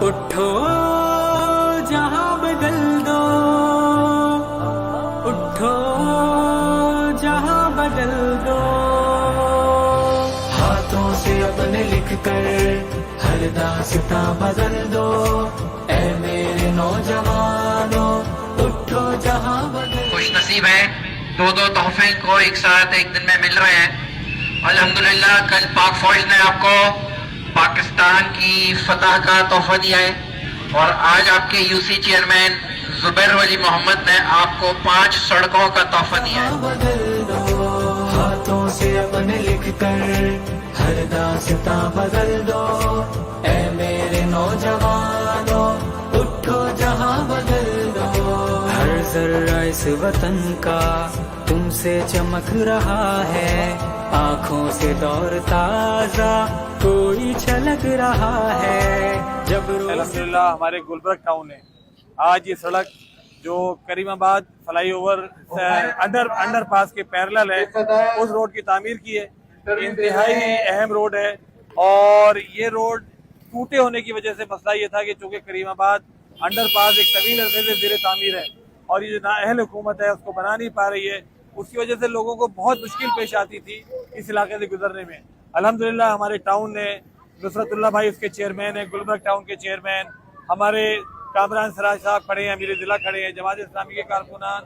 اٹھو جہاں بدل دو، اٹھو جہاں بدل دو، ہاتھوں سے اپنے لکھ کر ہر داستاں بدل دو، اے میرے نوجوانوں اٹھو جہاں بدل دو۔ خوش نصیب ہیں، دو تحفے کو ایک ساتھ ایک دن میں مل رہے ہیں۔ الحمدللہ کل پاک فوج نے آپ کو پاکستان کی فتح کا تحفہ دیا ہے، اور آج آپ کے یو سی چیئرمین زبیر ولی محمد نے آپ کو 5 سڑکوں کا تحفہ دیا ہے۔ بدل دو، ہاتھوں سے اپنے لکھ کر ہر داستاں بدل دو، اے میرے نوجوانوں اٹھو جہاں بدل دو، ہر ذرہ اس وطن کا تم سے چمک رہا ہے، آنکھوں سے دور تازہ کوئی چھلک رہا ہے، جب الحمدللہ ہمارے گلبرگ ٹاؤن ہے آج یہ سڑک جو کریم آباد فلائی اوور انڈر پاس کے پیرلل ہے اس روڈ کی تعمیر کی ہے۔ انتہائی اہم روڈ ہے، اور یہ روڈ ٹوٹے ہونے کی وجہ سے مسئلہ یہ تھا کہ چونکہ کریم آباد انڈر پاس ایک طویل عرصے سے زیر تعمیر ہے، اور یہ جو نااہل حکومت ہے اس کو بنا نہیں پا رہی ہے، اس کی وجہ سے لوگوں کو بہت مشکل پیش آتی تھی اس علاقے سے گزرنے میں۔ الحمدللہ ہمارے ٹاؤن نے، نصرت اللہ بھائی اس کے چیئرمین ہیں، گلبرگ ٹاؤن کے چیئرمین، ہمارے کامران سراج صاحب کھڑے ہیں، امیر ضلع کھڑے ہیں، جماعت اسلامی کے کارکنان،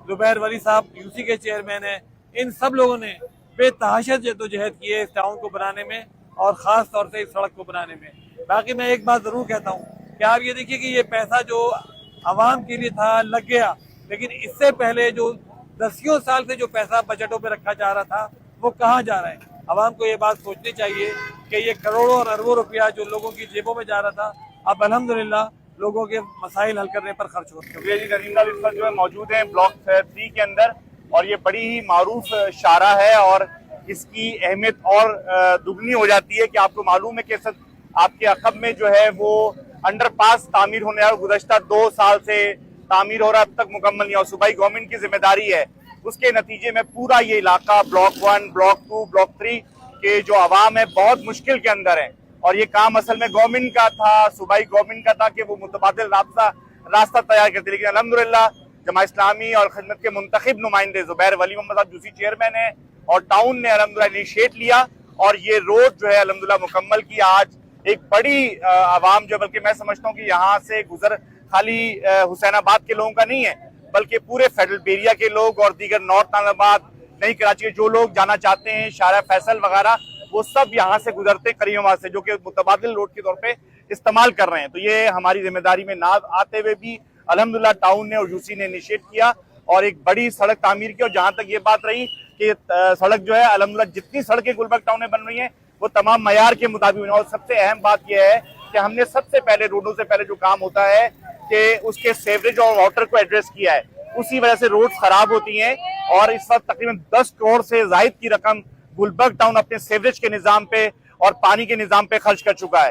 زبیر ولی صاحب یو سی کے چیئرمین ہیں، ان سب لوگوں نے بے تحاشا جدوجہد کی ہے اس ٹاؤن کو بنانے میں، اور خاص طور سے اس سڑک کو بنانے میں۔ باقی میں ایک بات ضرور کہتا ہوں کہ آپ یہ دیکھیے کہ یہ پیسہ جو عوام کے لیے تھا لگ گیا، لیکن اس سے پہلے جو 10 سال سے جو پیسہ بجٹوں پہ رکھا جا رہا تھا وہ کہاں جا رہا ہے؟ عوام کو یہ بات سوچنی چاہیے کہ یہ کروڑوں اور اربوں روپیہ جو لوگوں کی جیبوں میں جا رہا تھا اب الحمدللہ لوگوں کے مسائل حل کرنے پر خرچ ہو رہا ہے۔ شکریہ جی، نظیم صاحب اس وقت جو ہے موجود ہیں بلاک 3 کے اندر، اور یہ بڑی ہی معروف شارع ہے، اور اس کی اہمیت اور دگنی ہو جاتی ہے کہ آپ کو معلوم ہے کہ آپ کے عقب میں جو ہے وہ انڈر پاس تعمیر ہونے اور گزشتہ 2 سال سے تعمیر ہو رہا ہے، اب تک مکمل نہیں، اور صوبائی گورنمنٹ کی ذمہ داری ہے۔ اس کے نتیجے میں پورا یہ علاقہ بلاک 1، بلاک 2، بلاک 3 کے جو عوام ہے بہت مشکل کے اندر ہے، اور یہ کام اصل میں گورنمنٹ کا تھا، صوبائی گورنمنٹ کا تھا کہ وہ متبادل راستہ تیار کرتی، لیکن الحمدللہ جماعت اسلامی اور خدمت کے منتخب نمائندے زبیر ولی محمد صاحب یو سی چیئرمین ہیں، اور ٹاؤن نے الحمدللہ انیشیٹ لیا، اور یہ روڈ جو ہے الحمدللہ مکمل کی۔ آج ایک بڑی عوام جو، بلکہ میں سمجھتا ہوں کہ یہاں سے گزر خالی حسین آباد کے لوگوں کا نہیں ہے، بلکہ پورے فیڈرل بیریا کے لوگ اور دیگر نارتھ آباد، نئی کراچی کے جو لوگ جانا چاہتے ہیں، شارع فیصل وغیرہ، وہ سب یہاں سے گزرتے ہیں کریم آباد سے، جو کہ متبادل روڈ کے طور پہ استعمال کر رہے ہیں۔ تو یہ ہماری ذمہ داری میں نہ آتے ہوئے بھی الحمدللہ ٹاؤن نے اور یو سی نے انیشیٹ کیا اور ایک بڑی سڑک تعمیر کی، اور جہاں تک یہ بات رہی کہ سڑک جو ہے الحمدللہ جتنی سڑکیں گلبرگ ٹاؤن میں بن رہی ہیں وہ تمام معیار کے مطابق ہوئی ہیں، اور سب سے اہم بات یہ ہے کہ ہم نے سب سے پہلے روڈوں سے پہلے جو کام ہوتا ہے کہ اس کے سیوریج اور واٹر کو ایڈریس کیا ہے، اسی وجہ سے روڈز خراب ہوتی ہیں، اور اس وقت تقریباً 10 کروڑ سے زائد کی رقم گلبرگ ٹاؤن اپنے سیوریج کے نظام پہ اور پانی کے نظام پہ خرچ کر چکا ہے۔